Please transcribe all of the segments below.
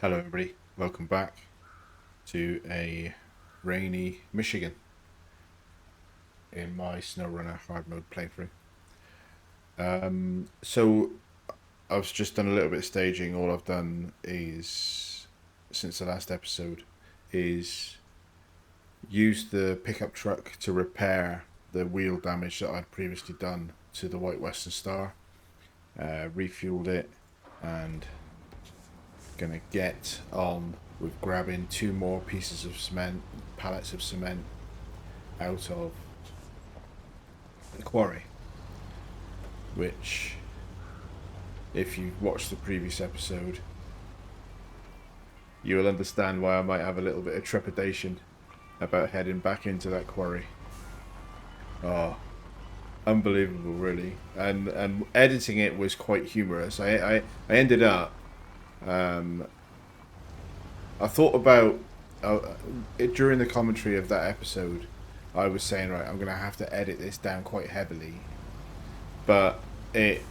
Hello everybody, welcome back to a rainy Michigan in my SnowRunner hard mode playthrough. So I've just done a little bit of staging. All I've done is, since the last episode, is use the pickup truck to repair the wheel damage that I'd previously done to the White Western Star. Refueled it and gonna get on with grabbing 2 more pieces of cement, pallets of cement out of the quarry, which, if you've watched the previous episode, you will understand why I might have a little bit of trepidation about heading back into that quarry. Oh, unbelievable, really. And editing it was quite humorous. I ended up, I thought about during the commentary of that episode. I was saying, right, I'm gonna have to edit this down quite heavily, but it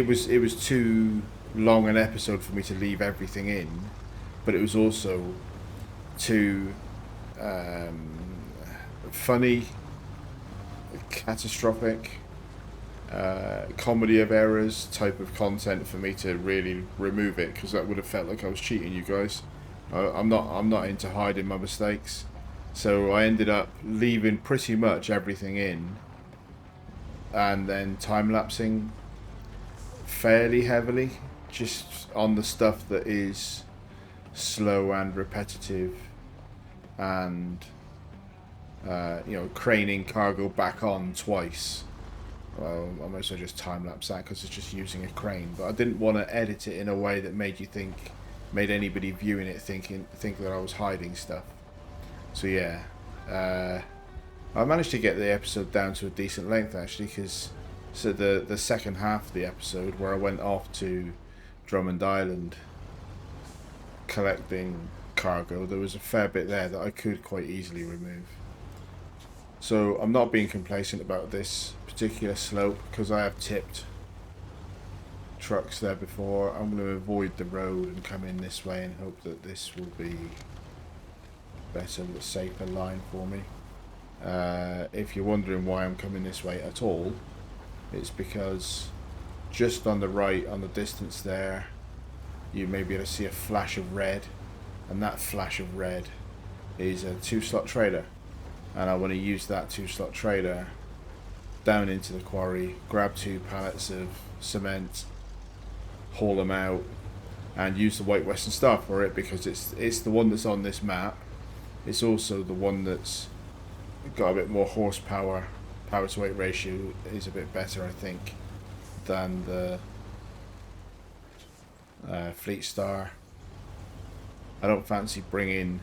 was too long an episode for me to leave everything in, but it was also too funny, catastrophic, comedy of errors type of content for me to really remove it, because that would have felt like I was cheating you guys. I'm not into hiding my mistakes, so I ended up leaving pretty much everything in, and then time lapsing fairly heavily, just on the stuff that is slow and repetitive, and craning cargo back on twice. Well, I might as well just time lapse that because it's just using a crane. But I didn't want to edit it in a way that made anybody viewing it think that I was hiding stuff. So yeah, I managed to get the episode down to a decent length actually, because the second half of the episode, where I went off to Drummond Island collecting cargo, there was a fair bit there that I could quite easily remove. So I'm not being complacent about this particular slope, because I have tipped trucks there before. I'm going to avoid the road and come in this way and hope that this will be better, safer line for me. If you're wondering why I'm coming this way at all, it's because just on the right, on the distance there, you may be able to see a flash of red, and that flash of red is a 2-slot trailer, and I want to use that 2-slot trailer down into the quarry, grab 2 pallets of cement, haul them out, and use the White Western Star for it, because it's the one that's on this map. It's also the one that's got a bit more horsepower. Power to weight ratio is a bit better, I think, than the Fleet Star. I don't fancy bringing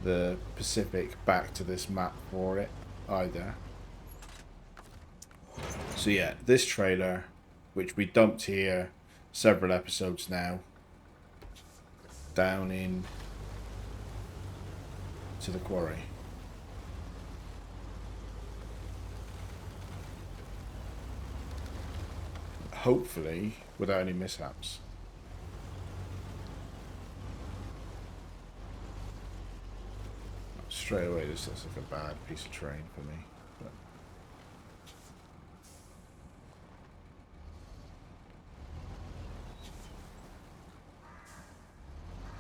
the Pacific back to this map for it either. So yeah, this trailer, which we dumped here several episodes now, down in to the quarry. Hopefully without any mishaps. Straight away this looks like a bad piece of terrain for me, but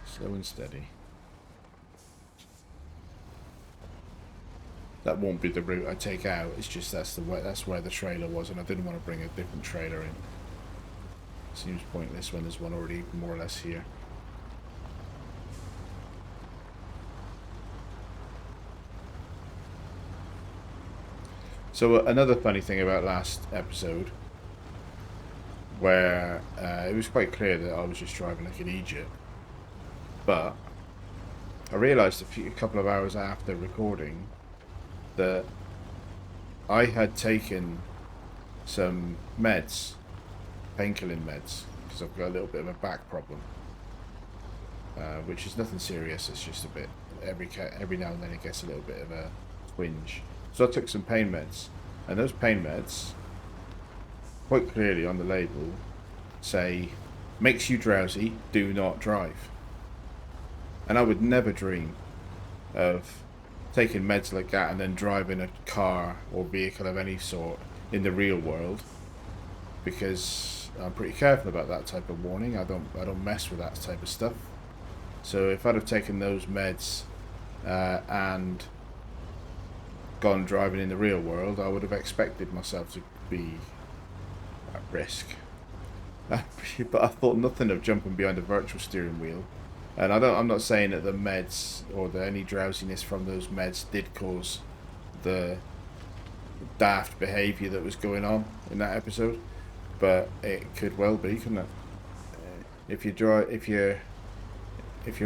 slow and steady. That won't be the route I take out. It's just that's where the trailer was, and I didn't want to bring a different trailer in. Seems pointless when there's one already more or less here. So another funny thing about last episode, where it was quite clear that I was just driving like an idiot, but I realised a couple of hours after recording that I had taken some meds, painkilling meds, because I've got a little bit of a back problem, which is nothing serious. It's just a bit, every now and then it gets a little bit of a twinge. So I took some pain meds, and those pain meds, quite clearly on the label, say makes you drowsy, do not drive. And I would never dream of taking meds like that and then driving a car or vehicle of any sort in the real world, because I'm pretty careful about that type of warning. I don't mess with that type of stuff. So if I'd have taken those meds and gone driving in the real world, I would have expected myself to be at risk. But I thought nothing of jumping behind a virtual steering wheel. And I'm not saying that the meds or any drowsiness from those meds did cause the daft behaviour that was going on in that episode, but it could well be, couldn't it? If you're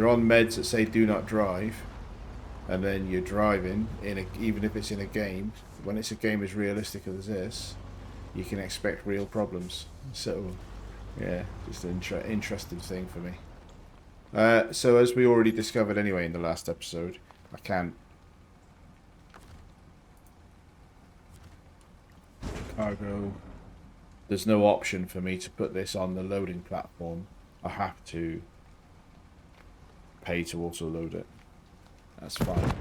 on meds that say do not drive, and then you're driving even if it's in a game, when it's a game as realistic as this, you can expect real problems. So yeah, just an interesting thing for me. So as we already discovered anyway in the last episode, I can't cargo. There's no option for me to put this on the loading platform. I have to pay to auto load it. That's fine.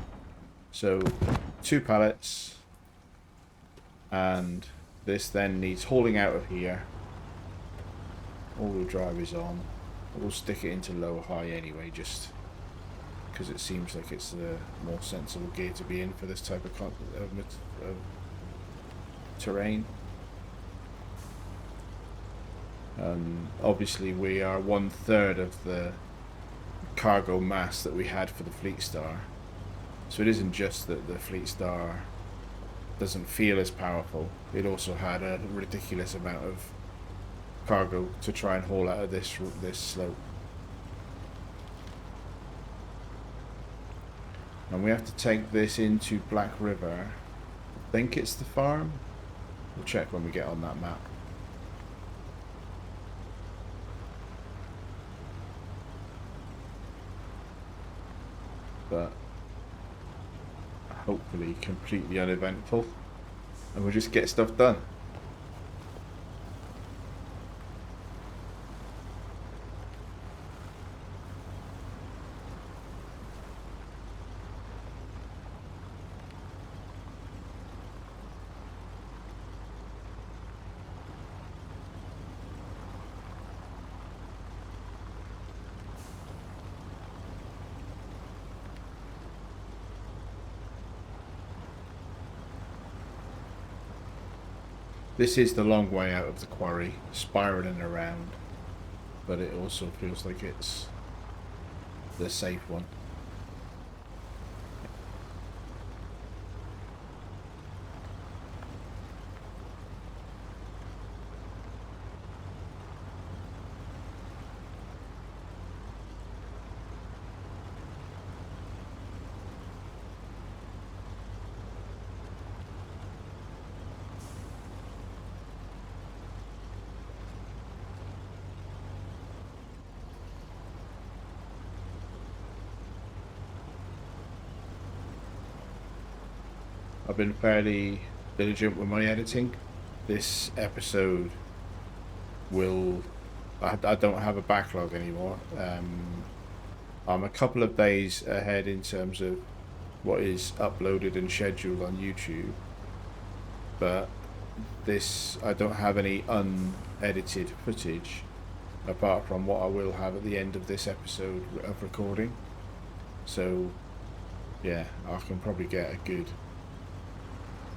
So 2 pallets, and this then needs hauling out of here. All-wheel drive is on. We'll stick it into low high anyway, just because it seems like it's the more sensible gear to be in for this type of terrain. Obviously we are 1/3 of the cargo mass that we had for the Fleet Star, so it isn't just that the Fleet Star doesn't feel as powerful, it also had a ridiculous amount of cargo to try and haul out of this slope. And we have to take this into Black River. I think it's the farm. We'll check when we get on that map. But hopefully completely uneventful, and we'll just get stuff done. This is the long way out of the quarry, spiralling around, but it also feels like it's the safe one. I've been fairly diligent with my editing. This episode I don't have a backlog anymore. I'm a couple of days ahead in terms of what is uploaded and scheduled on YouTube, but I don't have any unedited footage apart from what I will have at the end of this episode of recording. So yeah, I can probably get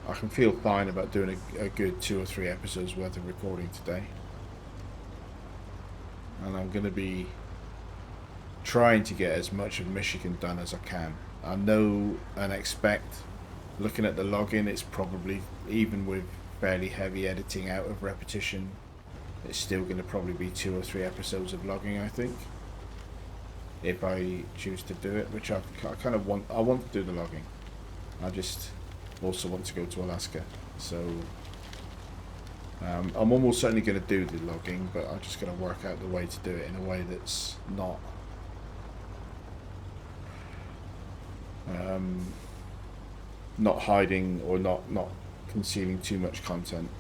I can feel fine about doing a good 2 or 3 episodes worth of recording today. And I'm going to be trying to get as much of Michigan done as I can. I know and expect, looking at the login, it's probably, even with fairly heavy editing out of repetition, it's still going to probably be 2 or 3 episodes of logging, I think. If I choose to do it, which I kind of want. I want to do the logging. I just also want to go to Alaska, so I'm almost certainly going to do the logging, but I'm just going to work out the way to do it in a way that's not hiding or not concealing too much content,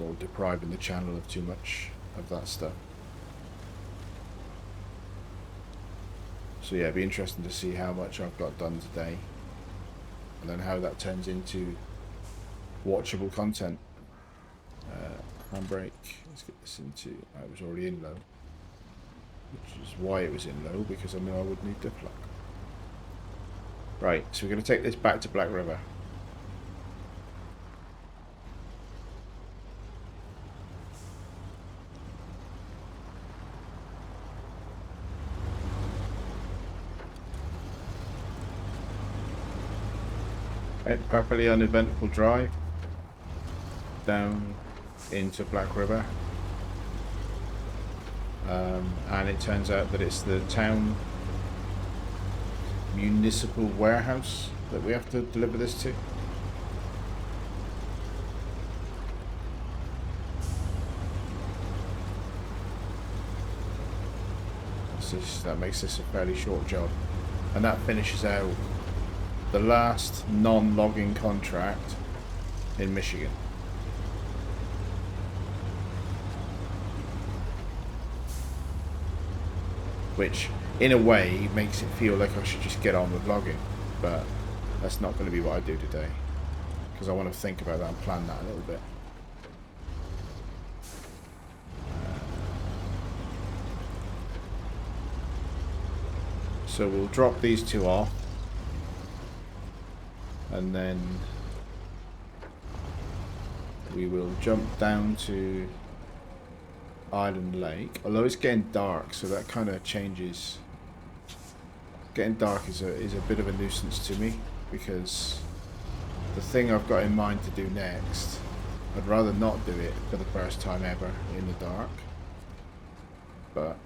or depriving the channel of too much of that stuff. So yeah, it'd be interesting to see how much I've got done today, and then how that turns into watchable content. Handbrake. Let's get this into. I was already in low, which is why it was in low, because I know I would need the plug. Right, so we're going to take this back to Black River. Perfectly uneventful drive down into Black River, and it turns out that it's the town municipal warehouse that we have to deliver this to. That makes this a fairly short job, and that finishes out the last non-logging contract in Michigan. Which, in a way, makes it feel like I should just get on with logging, but that's not going to be what I do today, because I want to think about that and plan that a little bit. So we'll drop these two off, and then we will jump down to Island Lake, although it's getting dark, so that kind of changes. Getting dark is a bit of a nuisance to me, because the thing I've got in mind to do next, I'd rather not do it for the first time ever in the dark, but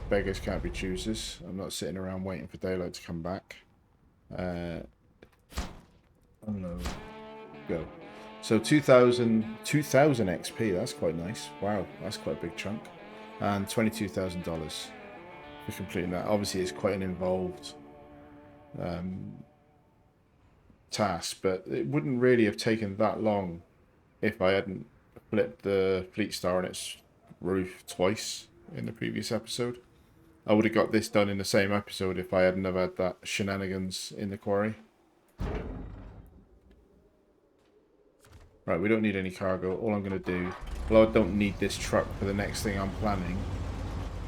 beggars can't be choosers. I'm not sitting around waiting for daylight to come back. Unload. Go. So 2000 XP, that's quite nice. Wow, that's quite a big chunk. And $22,000 for completing that. Obviously, it's quite an involved task, but it wouldn't really have taken that long if I hadn't flipped the Fleet Star on its roof twice in the previous episode. I would have got this done in the same episode if I hadn't have had that shenanigans in the quarry. Right, we don't need any cargo. All I'm going to do, well, I don't need this truck for the next thing I'm planning.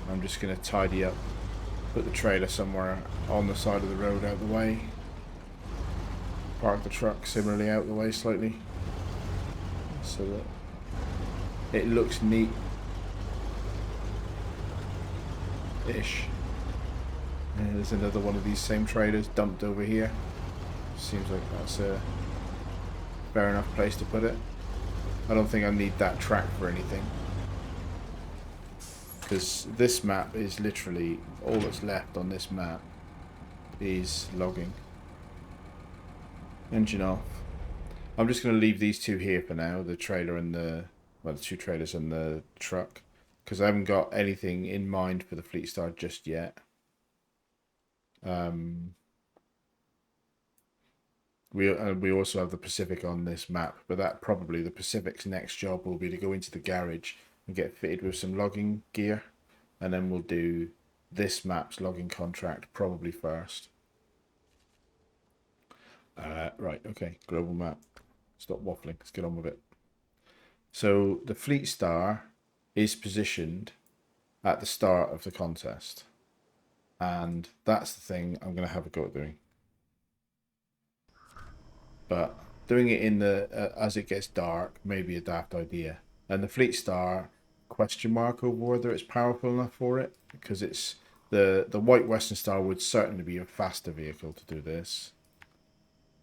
I'm just going to tidy up, put the trailer somewhere on the side of the road out the way. Park the truck similarly out the way slightly, so that it looks neat-ish. And there's another one of these same trailers dumped over here. Seems like that's a fair enough place to put it. I don't think I need that track for anything, because this map is literally all that's left on this map is logging. Engine off. I'm just going to leave these two here for now, the trailer and the two trailers and the truck, because I haven't got anything in mind for the Fleet Star just yet. We also have the Pacific on this map, but that probably the Pacific's next job will be to go into the garage and get fitted with some logging gear, and then we'll do this map's logging contract probably first. Right, okay, global map. Stop waffling, let's get on with it. So the Fleet Star is positioned at the start of the contest, and that's the thing I'm going to have a go at doing. But doing it in the as it gets dark may be a daft idea. And the Fleet Star, question mark over whether it's powerful enough for it, because it's the White Western Star would certainly be a faster vehicle to do this.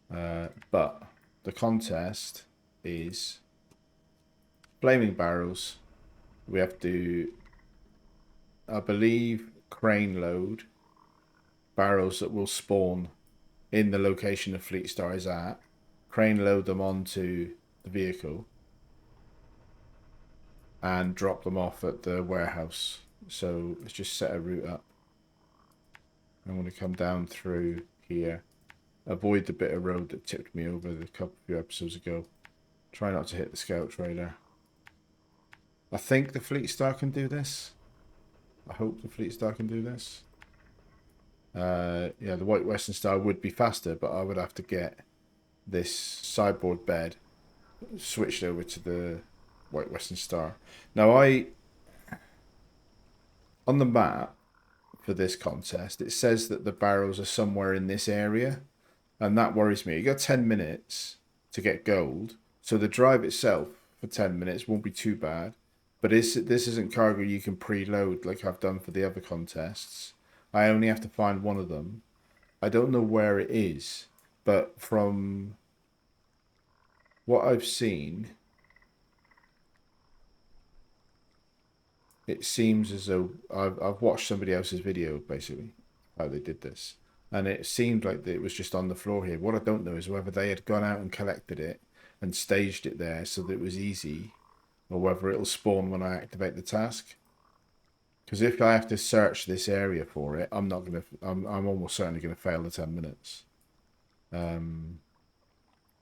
But the contest is flaming barrels. We have to, I believe, crane load barrels that will spawn in the location the Fleet Star is at, crane load them onto the vehicle, and drop them off at the warehouse. So let's just set a route up. I'm going to come down through here, avoid the bit of road that tipped me over a few episodes ago. Try not to hit the scout trailer. I think the Fleet Star can do this. I hope the Fleet Star can do this. Yeah, the White Western Star would be faster, but I would have to get this sideboard bed switched over to the White Western Star. Now, on the map for this contest, it says that the barrels are somewhere in this area, and that worries me. You got 10 minutes to get gold, so the drive itself for 10 minutes won't be too bad. But this isn't cargo you can preload like I've done for the other contests. I only have to find one of them. I don't know where it is, but from what I've seen, it seems as though I've watched somebody else's video, basically, how they did this. And it seemed like it was just on the floor here. What I don't know is whether they had gone out and collected it and staged it there so that it was easy, or whether it'll spawn when I activate the task. Because if I have to search this area for it, I'm almost certainly gonna fail the 10 minutes.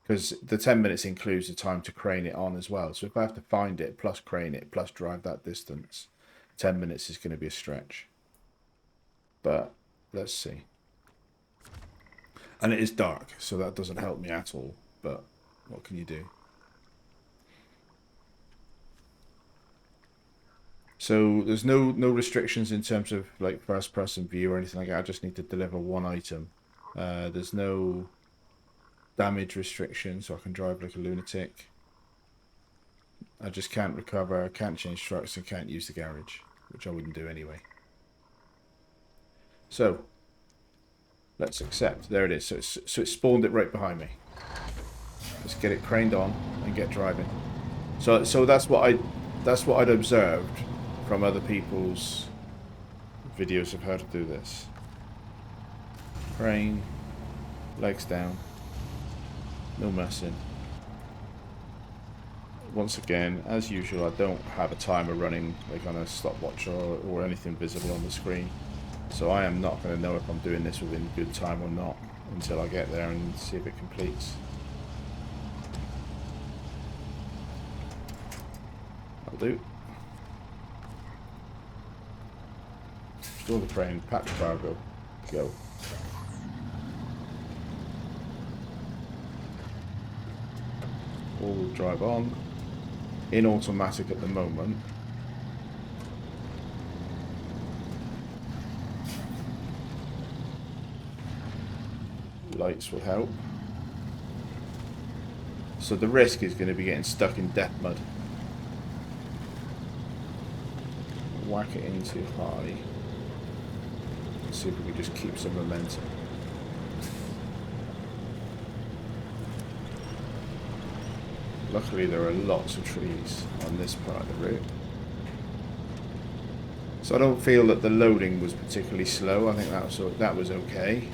Because the 10 minutes includes the time to crane it on as well. So if I have to find it, plus crane it, plus drive that distance, 10 minutes is going to be a stretch. But let's see. And it is dark, so that doesn't help me at all. But what can you do? So there's no restrictions in terms of like first person view or anything like that. I just need to deliver one item. There's no damage restriction, so I can drive like a lunatic. I just can't recover, can't change trucks, and can't use the garage, which I wouldn't do anyway. So let's accept. There it is. So it spawned it right behind me. Let's get it craned on and get driving. So that's what I'd observed from other people's videos of how to do this. Crane, legs down, no messing. Once again, as usual, I don't have a timer running like on a stopwatch or anything visible on the screen. So I am not going to know if I'm doing this within good time or not until I get there and see if it completes. That'll do. Store the crane, patch cargo, go. All-wheel drive on. In automatic at the moment. Lights will help. So the risk is going to be getting stuck in death mud. Whack it in too high. Let's see if we can just keep some momentum. Luckily there are lots of trees on this part of the route. So I don't feel that the loading was particularly slow. I think that was okay.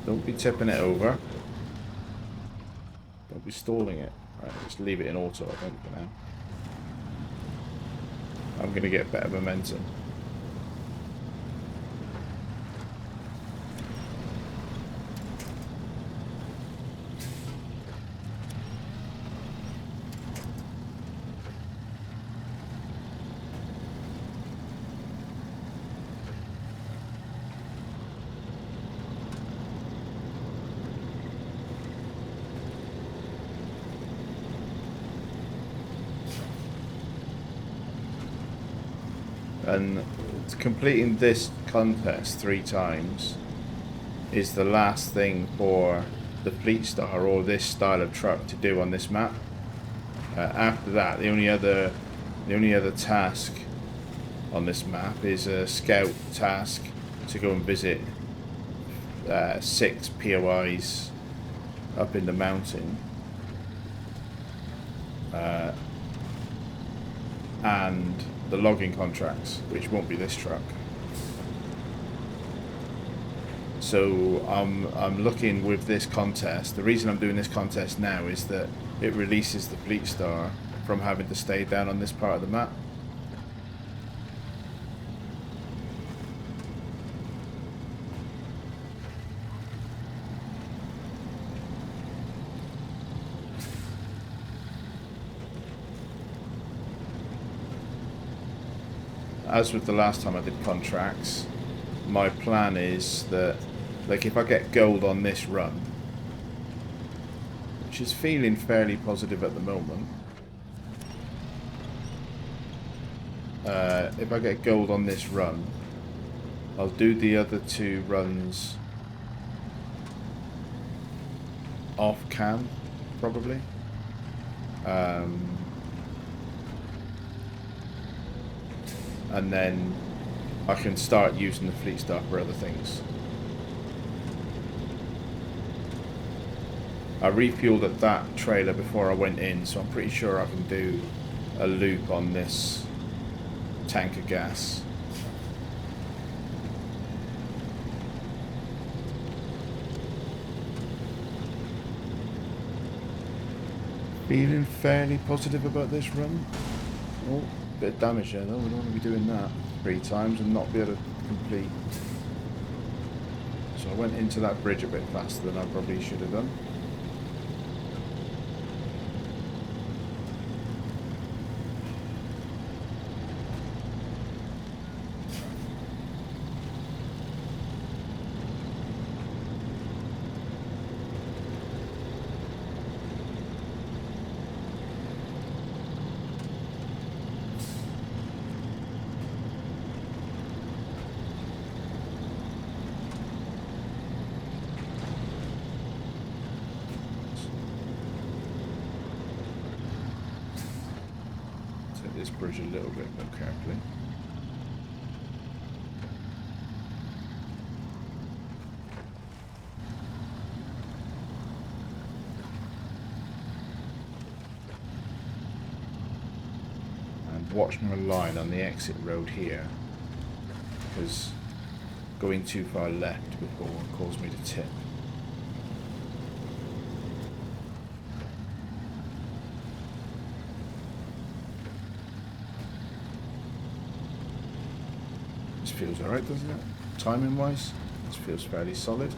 Don't be tipping it over. Don't be stalling it. Right, just leave it in auto, I think, for now. I'm going to get better momentum. And completing this contest 3 times is the last thing for the Fleet Star or this style of truck to do on this map. After that, the only other task on this map is a scout task to go and visit 6 POIs up in the mountain. And the logging contracts, which won't be this truck. So I'm looking with this contest. The reason I'm doing this contest now is that it releases the Fleet Star from having to stay down on this part of the map. as with the last time I did contracts, my plan is that, like, if I get gold on this run, which is feeling fairly positive at the moment, if I get gold on this run, I'll do the other 2 runs off cam, probably. And then I can start using the fleet stuff for other things. I refueled at that trailer before I went in, so I'm pretty sure I can do a loop on this tank of gas. Feeling fairly positive about this run. Oh, bit of damage there though, we don't want to be doing that 3 times and not be able to complete. So I went into that bridge a bit faster than I probably should have done. This bridge a little bit more carefully. And watch my line on the exit road here, because going too far left before caused me to tip. Feels alright, doesn't it? Timing wise, this feels fairly solid.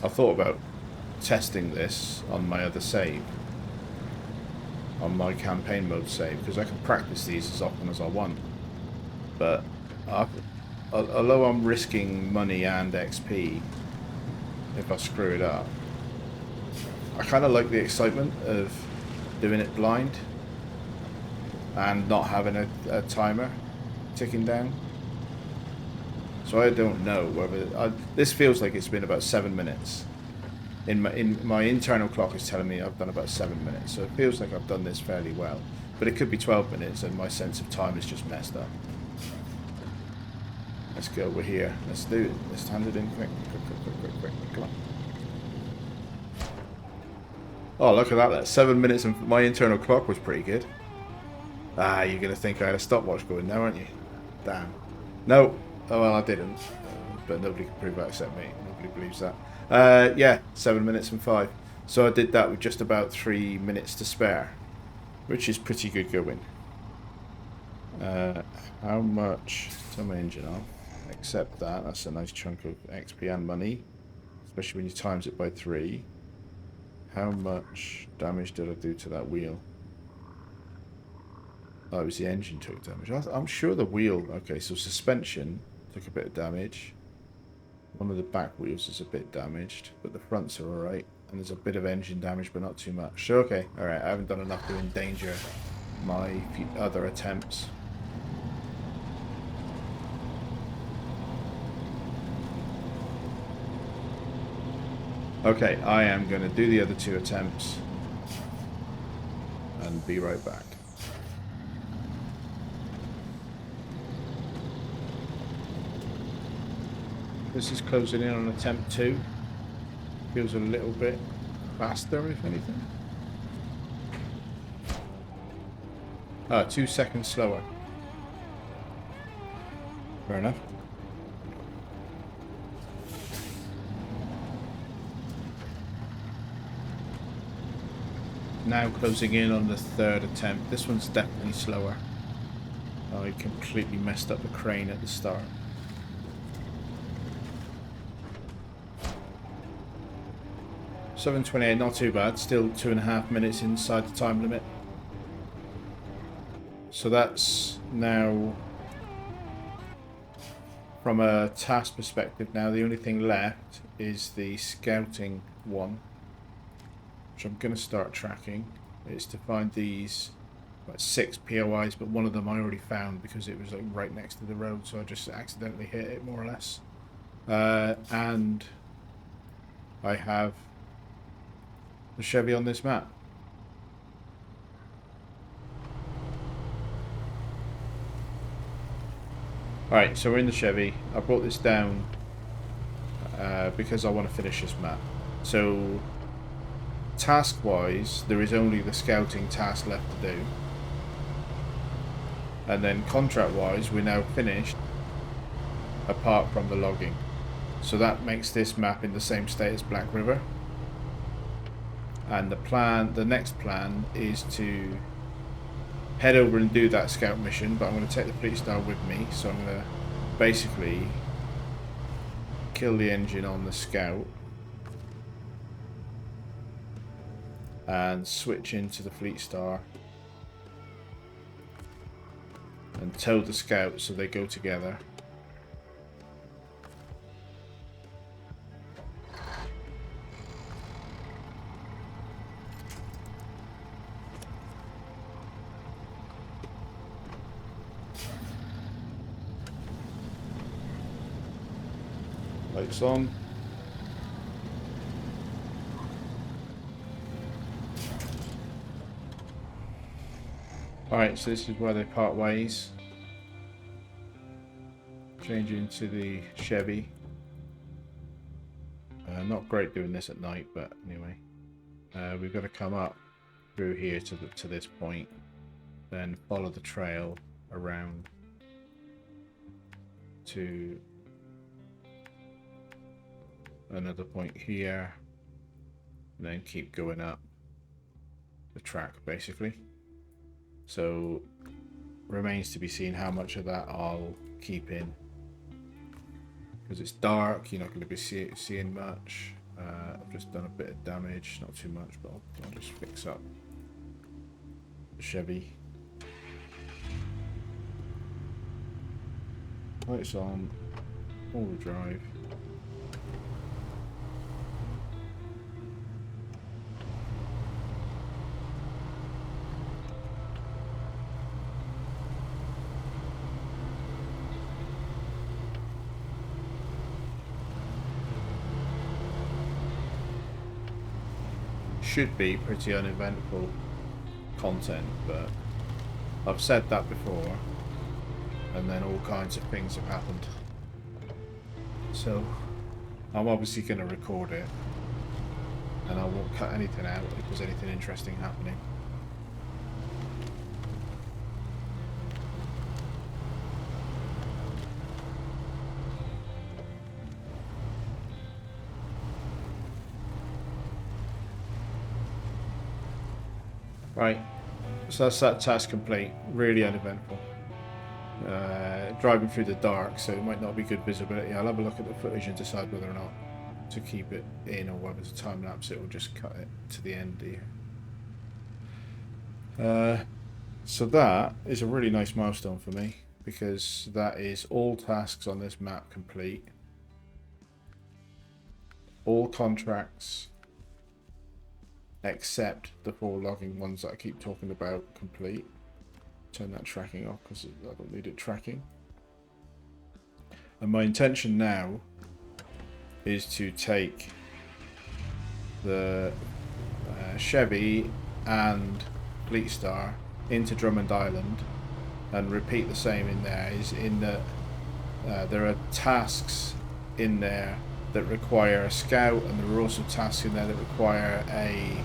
I thought about testing this on my other save, on my campaign mode save, because I can practice these as often as I want. But although I'm risking money and XP if I screw it up, I kind of like the excitement of doing it blind and not having a timer ticking down. So I don't know whether this feels like it's been about 7 minutes. In my internal clock is telling me I've done about 7 minutes, so it feels like I've done this fairly well. But it could be 12 minutes, and my sense of time is just messed up. Let's go. We're here. Let's do it. Let's hand it in quick. Quick. Come on. Oh, look at that. 7 minutes, and my internal clock was pretty good. Ah, you're gonna think I had a stopwatch going now, aren't you? Damn. No. Oh, well, I didn't. But nobody can prove that except me. Nobody believes that. Yeah, 7 minutes and 5. So I did that with just about 3 minutes to spare, which is pretty good going. How much? Turn my engine off. Accept that. That's a nice chunk of XP and money, especially when you times it by 3. How much damage did I do to that wheel? Oh, it was the engine took damage. I'm sure the wheel... Okay, so suspension took a bit of damage. One of the back wheels is a bit damaged, but the fronts are alright. And there's a bit of engine damage, but not too much. So, okay, alright, I haven't done enough to endanger my other attempts. Okay, I am going to do the other 2 attempts and be right back. This is closing in on attempt 2. Feels a little bit faster, if anything. Ah, 2 seconds slower. Fair enough. Now closing in on the 3rd attempt. This one's definitely slower. I completely messed up the crane at the start. $7:28, not too bad. Still 2.5 minutes inside the time limit. So that's now, from a task perspective now, the only thing left is the scouting one, which I'm going to start tracking. It's to find these 6 POIs, but one of them I already found because it was like right next to the road, so I just accidentally hit it more or less. And I have the Chevy on this map. Alright, so we're in the Chevy. I brought this down because I want to finish this map. So, task-wise, there is only the scouting task left to do. And then contract-wise, we're now finished, apart from the logging. So that makes this map in the same state as Black River. And the next plan is to head over and do that scout mission, but I'm going to take the Fleet Star with me, so I'm going to basically kill the engine on the scout and switch into the Fleet Star and tow the scout so they go together. Lights on. Alright, so this is where they part ways. Change into the Chevy. Not great doing this at night, but anyway. We've got to come up through here to this point, then follow the trail around to another point here, and then keep going up the track basically. So remains to be seen how much of that I'll keep in, because it's dark, you're not going to be seeing much. I've just done a bit of damage, not too much, but I'll just fix up the Chevy. Lights on, all-wheel drive. Should be pretty uneventful content, but I've said that before and then all kinds of things have happened, so I'm obviously going to record it and I won't cut anything out if there's anything interesting happening. Right, so that's that task complete. Really uneventful. Driving through the dark, so it might not be good visibility. I'll have a look at the footage and decide whether or not to keep it in, or whether it's a time lapse it will just cut it to the end here. So that is a really nice milestone for me, because that is all tasks on this map complete. All contracts except the 4 logging ones that I keep talking about complete. Turn that tracking off because I don't need it tracking. And my intention now is to take the Chevy and Fleet Star into Drummond Island and repeat the same in there. Is in that there are tasks in there that require a scout, and there are also tasks in there that require a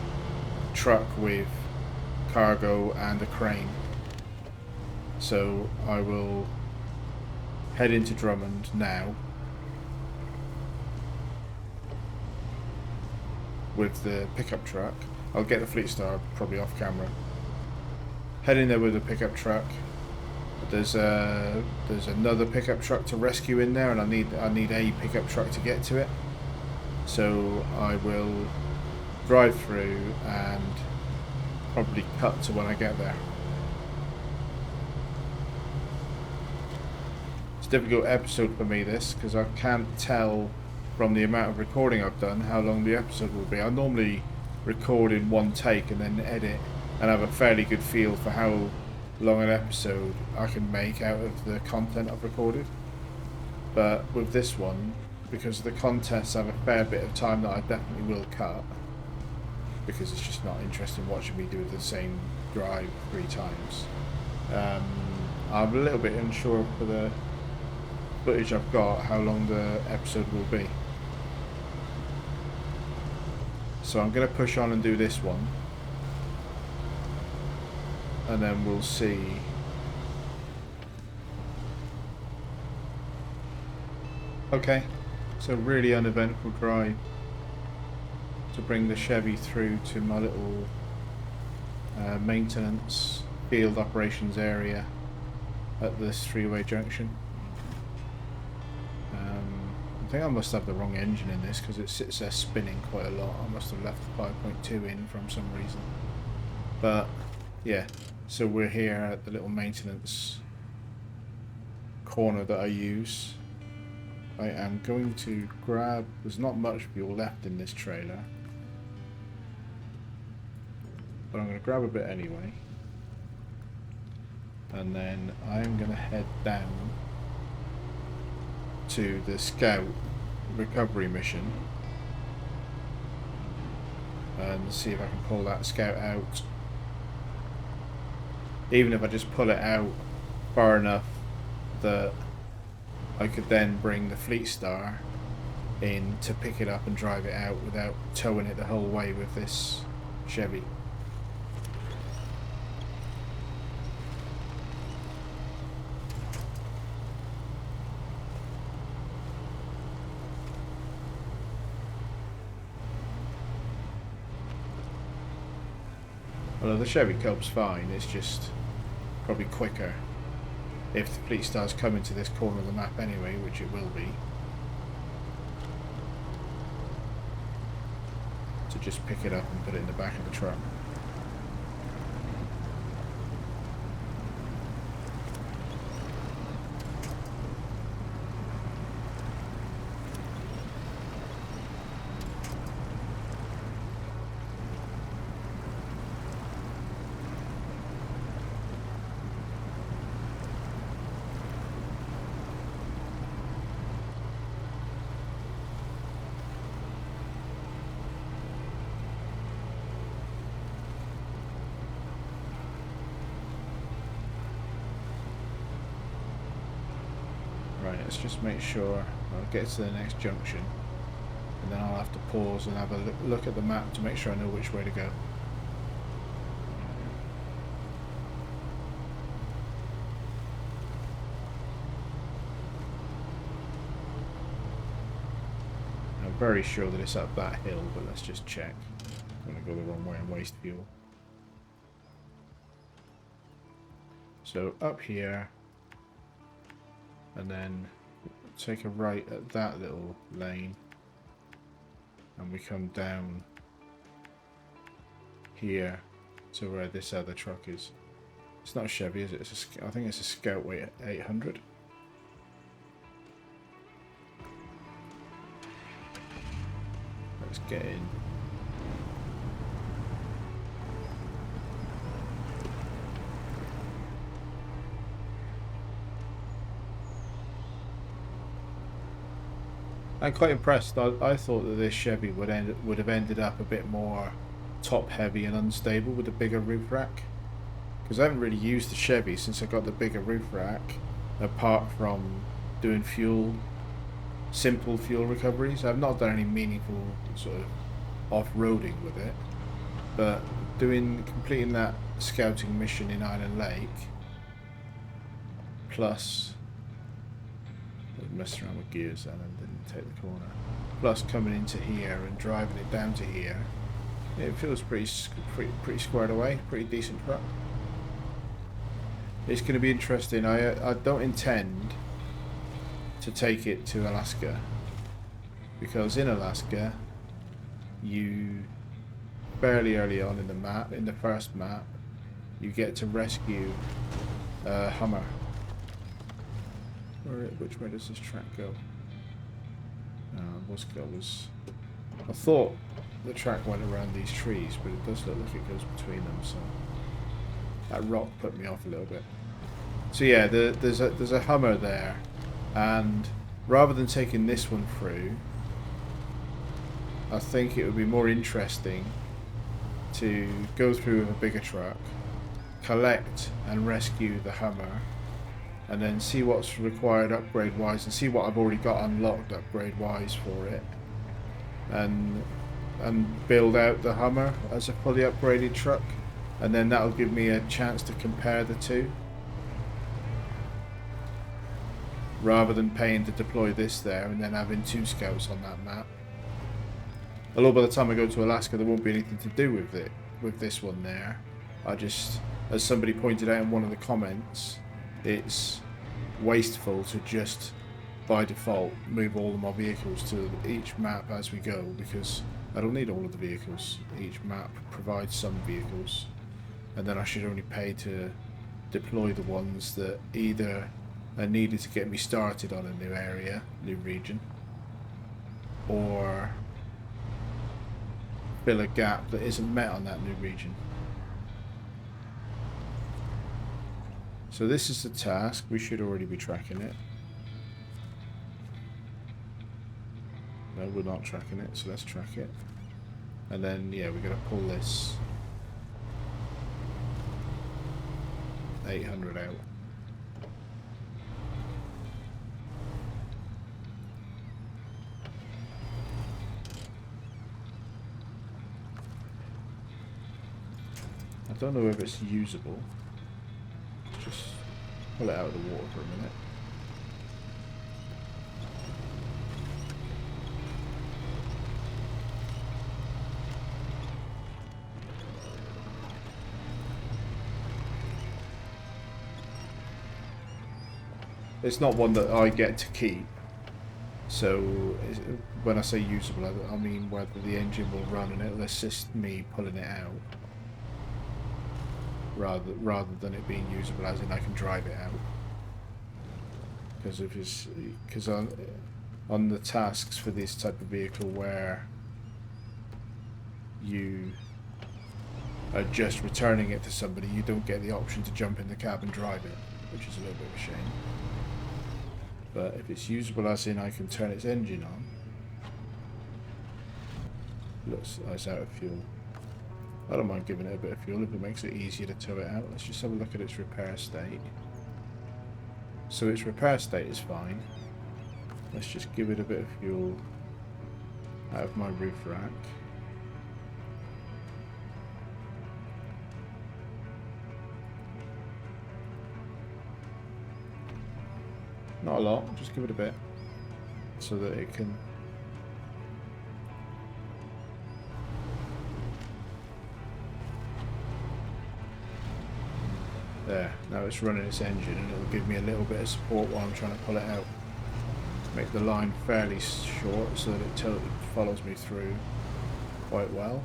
truck with cargo and a crane. So I will head into Drummond now with the pickup truck. I'll get the Fleet Star probably off camera. Head in there with the pickup truck. There's another pickup truck to rescue in there, and I need a pickup truck to get to it. So I will drive through and probably cut to when I get there. It's a difficult episode for me, this, because I can't tell from the amount of recording I've done how long the episode will be. I normally record in one take and then edit and have a fairly good feel for how long an episode I can make out of the content I've recorded. But with this one, because the contests have a fair bit of time that I definitely will cut, because it's just not interesting watching me do the same drive 3 times. I'm a little bit unsure for the footage I've got how long the episode will be. So I'm going to push on and do this one, and then we'll see. Okay, so really uneventful drive to bring the Chevy through to my little maintenance field operations area at this 3-way junction. I think I must have the wrong engine in this because it sits there spinning quite a lot. I must have left the 5.2 in from some reason. But yeah, so we're here at the little maintenance corner that I use. I am going to grab, there's not much fuel left in this trailer, but I'm going to grab a bit anyway, and then I'm going to head down to the Scout recovery mission and see if I can pull that Scout out. Even if I just pull it out far enough that I could then bring the Fleet Star in to pick it up and drive it out without towing it the whole way with this Chevy. Although the Chevy Cob's fine, it's just probably quicker if the Fleet Star's coming to this corner of the map anyway, which it will be, to just pick it up and put it in the back of the truck. Right, let's just make sure I'll get to the next junction, and then I'll have to pause and have a look at the map to make sure I know which way to go. I'm very sure that it's up that hill, but let's just check. I'm going to go the wrong way and waste fuel. So up here, and then take a right at that little lane, and we come down here to where this other truck is. It's not a Chevy, is it? I think it's a Scout 800. Let's get in. I'm quite impressed. I thought that this Chevy would have ended up a bit more top heavy and unstable with a bigger roof rack, because I haven't really used the Chevy since I got the bigger roof rack, apart from doing simple fuel recoveries. I've not done any meaningful sort of off-roading with it, but completing that scouting mission in Island Lake, plus I was messing around with gears then and didn't take the corner. Plus coming into here and driving it down to here, it feels pretty squared away, pretty decent truck. It's going to be interesting. I don't intend to take it to Alaska, because in Alaska you fairly early on in the map, in the first map, you get to rescue a Hummer. Which way does this track go? I thought the track went around these trees, but it does look like it goes between them, so that rock put me off a little bit. So yeah, there's a Hummer there, and rather than taking this one through, I think it would be more interesting to go through with a bigger truck, collect and rescue the Hummer, and then see what's required upgrade wise, and see what I've already got unlocked upgrade wise for it, and build out the Hummer as a fully upgraded truck, and then that'll give me a chance to compare the two, rather than paying to deploy this there and then having 2 scouts on that map. Although by the time I go to Alaska there won't be anything to do with it, with this one there. I just, as somebody pointed out in one of the comments, it's wasteful to just by default move all of my vehicles to each map as we go, because I don't need all of the vehicles. Each map provides some vehicles, and then I should only pay to deploy the ones that either are needed to get me started on a new area, new region, or fill a gap that isn't met on that new region. So this is the task. We should already be tracking it. No, we're not tracking it, so let's track it. And then, yeah, we're going to pull this 800 out. I don't know if it's usable. Just pull it out of the water for a minute. It's not one that I get to keep, so when I say usable, I mean whether the engine will run and it'll assist me pulling it out, rather than it being usable as in I can drive it out. Because on the tasks for this type of vehicle where you are just returning it to somebody, you don't get the option to jump in the cab and drive it, which is a little bit of a shame. But if it's usable as in I can turn its engine on, looks like it's out of fuel. I don't mind giving it a bit of fuel if it makes it easier to tow it out. Let's just have a look at its repair state. So its repair state is fine. Let's just give it a bit of fuel out of my roof rack. Not a lot, just give it a bit so that it can. There, now it's running its engine, and it'll give me a little bit of support while I'm trying to pull it out. Make the line fairly short so that it follows me through quite well.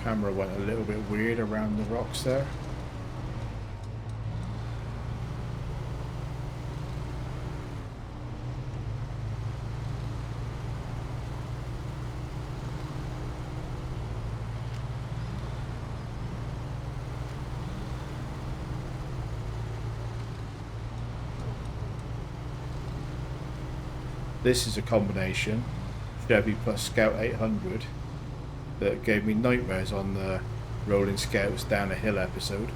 Camera went a little bit weird around the rocks there. This is a combination Chevy plus Scout 800 that gave me nightmares on the Rolling Scouts Down a Hill episode.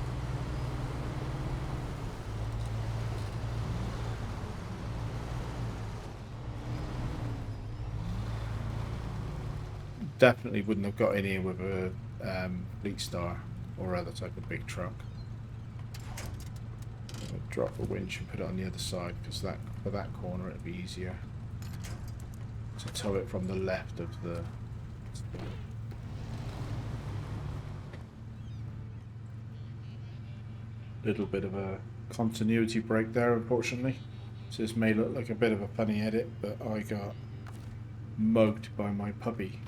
Definitely wouldn't have got in here with a Fleet Star or other type of big truck. I'll drop the winch and put it on the other side, because that for that corner it'd be easier to tow it from the left of the. Little bit of a continuity break there, unfortunately. So this may look like a bit of a funny edit, but I got mugged by my puppy.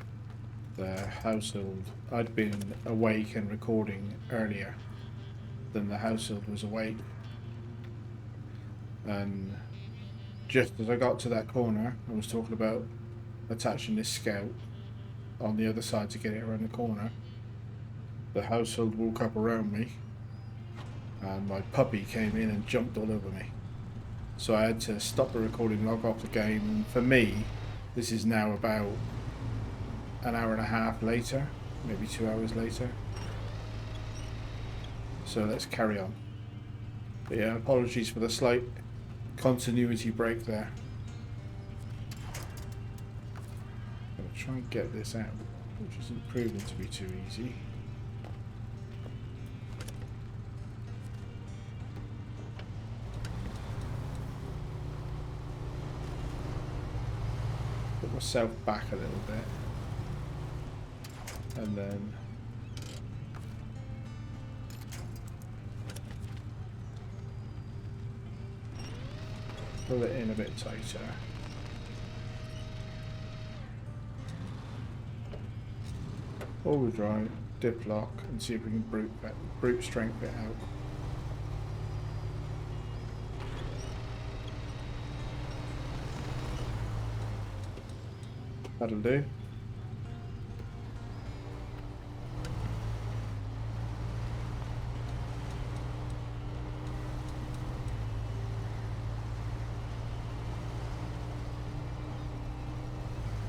The household, I'd been awake and recording earlier than the household was awake, and just as I got to that corner, I was talking about attaching this scout on the other side to get it around the corner. The household woke up around me, and my puppy came in and jumped all over me. So I had to stop the recording, log off the game, and for me, this is now about an hour and a half later, maybe 2 hours later. So let's carry on. But yeah, apologies for the slight continuity break there. I'm going to try and get this out, which isn't proving to be too easy. Put myself back a little bit, and then pull it in a bit tighter. Overdrive, dip lock, and see if we can brute strength it out. That'll do.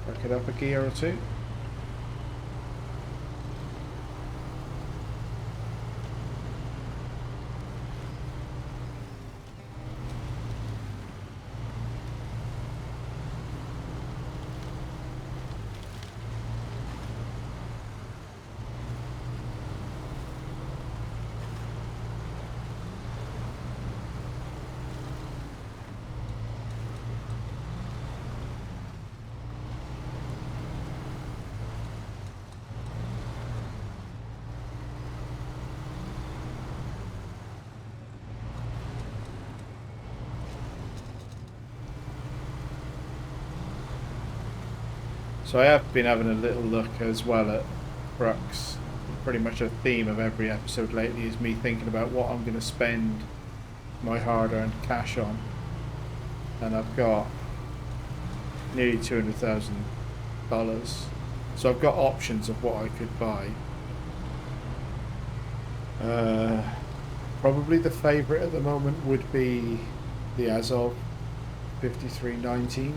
Back it up a gear or two. So I have been having a little look as well at trucks. Pretty much a theme of every episode lately is me thinking about what I'm going to spend my hard-earned cash on. And I've got nearly $200,000. So I've got options of what I could buy. Probably the favourite at the moment would be the S01E37.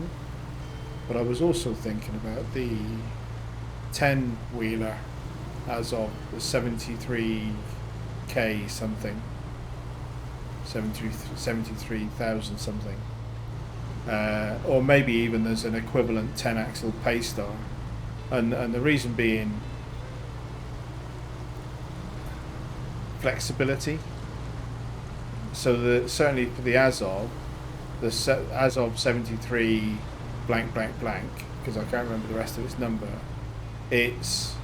But I was also thinking about the 10-wheeler as of the 73k something, 73,000 something, or maybe even there's an equivalent 10-axle Paystar, and the reason being flexibility. So certainly for the Azov, the Azov 73 blank blank blank, because I can't remember the rest of its number, it's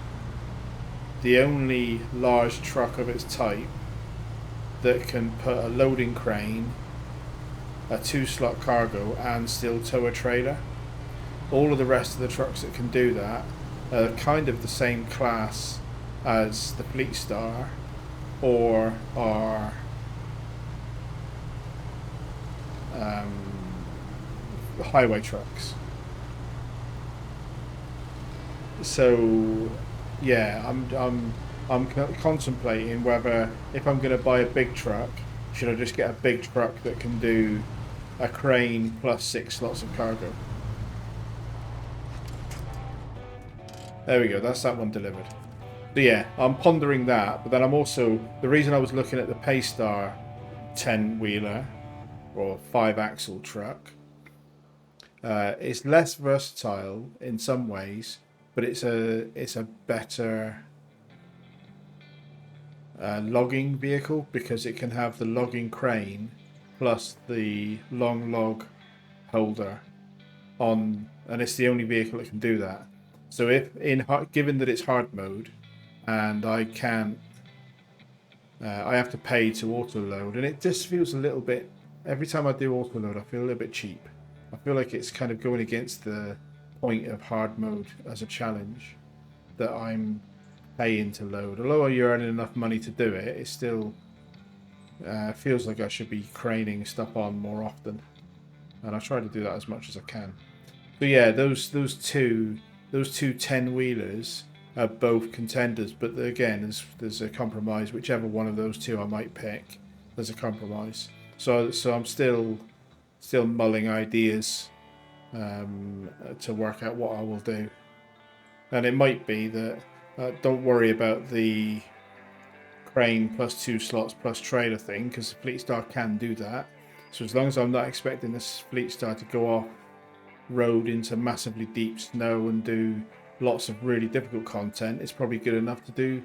the only large truck of its type that can put a loading crane, a 2-slot cargo, and still tow a trailer. All of the rest of the trucks that can do that are kind of the same class as the Fleet Star, or are highway trucks. So yeah, I'm contemplating whether, if I'm going to buy a big truck, should I just get a big truck that can do a crane plus 6 slots of cargo. There we go, that's that one delivered. So yeah, I'm pondering that, but then I'm also, the reason I was looking at the Paystar 10-wheeler or 5-axle truck, it's less versatile in some ways, but it's a better logging vehicle, because it can have the logging crane plus the long log holder on, and it's the only vehicle that can do that. So if given that it's hard mode and I can't, I have to pay to auto load, and it just feels a little bit, every time I do auto load I feel a little bit cheap. I feel like it's kind of going against the point of hard mode as a challenge, that I'm paying to load. Although you're earning enough money to do it, it still feels like I should be craning stuff on more often, and I try to do that as much as I can. But yeah, those two 10-wheelers are both contenders, but again, there's a compromise. Whichever one of those two I might pick, there's a compromise. So I'm still mulling ideas to work out what I will do. And it might be that don't worry about the crane plus 2 slots plus trailer thing, because the Fleet Star can do that. So as long as I'm not expecting this Fleet Star to go off road into massively deep snow and do lots of really difficult content, it's probably good enough to do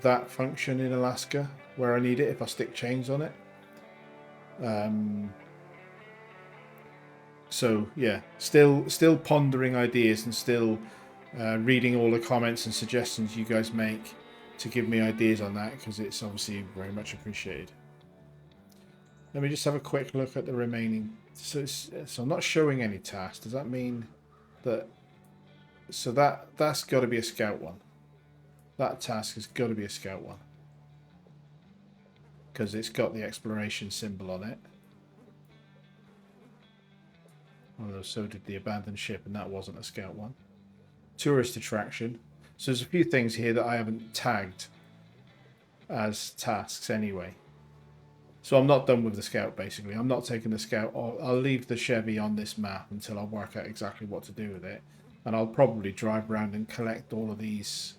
that function in Alaska where I need it if I stick chains on it. So yeah, still pondering ideas, and still reading all the comments and suggestions you guys make to give me ideas on that, because it's obviously very much appreciated. Let me just have a quick look at the remaining. So I'm not showing any tasks. Does that mean that? So that's got to be a scout one. That task has got to be a scout one, because it's got the exploration symbol on it. Although so did the abandoned ship, and that wasn't a scout one. Tourist attraction. So there's a few things here that I haven't tagged as tasks anyway. So I'm not done with the scout, basically. I'm not taking the scout. I'll leave the Chevy on this map until I work out exactly what to do with it. And I'll probably drive around and collect all of these.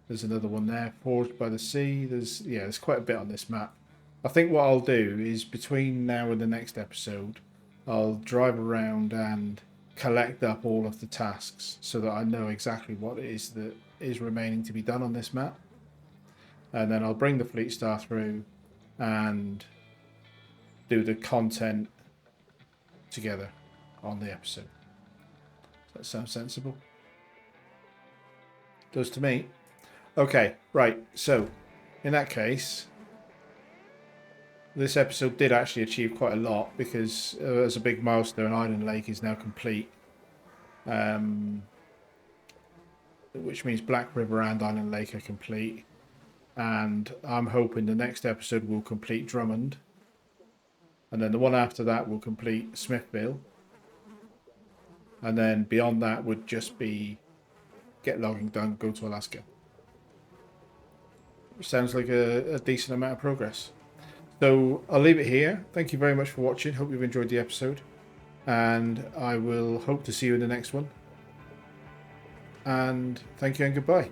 There's another one there, Forged by the Sea. There's quite a bit on this map. I think what I'll do is, between now and the next episode, I'll drive around and collect up all of the tasks so that I know exactly what it is that is remaining to be done on this map. And then I'll bring the Fleet Star through and do the content together on the episode. Does that sound sensible? Does to me. Okay, right. So, in that case, this episode did actually achieve quite a lot, because as a big milestone, Island Lake is now complete. Which means Black River and Island Lake are complete. And I'm hoping the next episode will complete Drummond. And then the one after that will complete Smithville. And then beyond that would just be get logging done, go to Alaska. Which sounds like a decent amount of progress. So I'll leave it here. Thank you very much for watching. Hope you've enjoyed the episode. And I will hope to see you in the next one. And thank you and goodbye.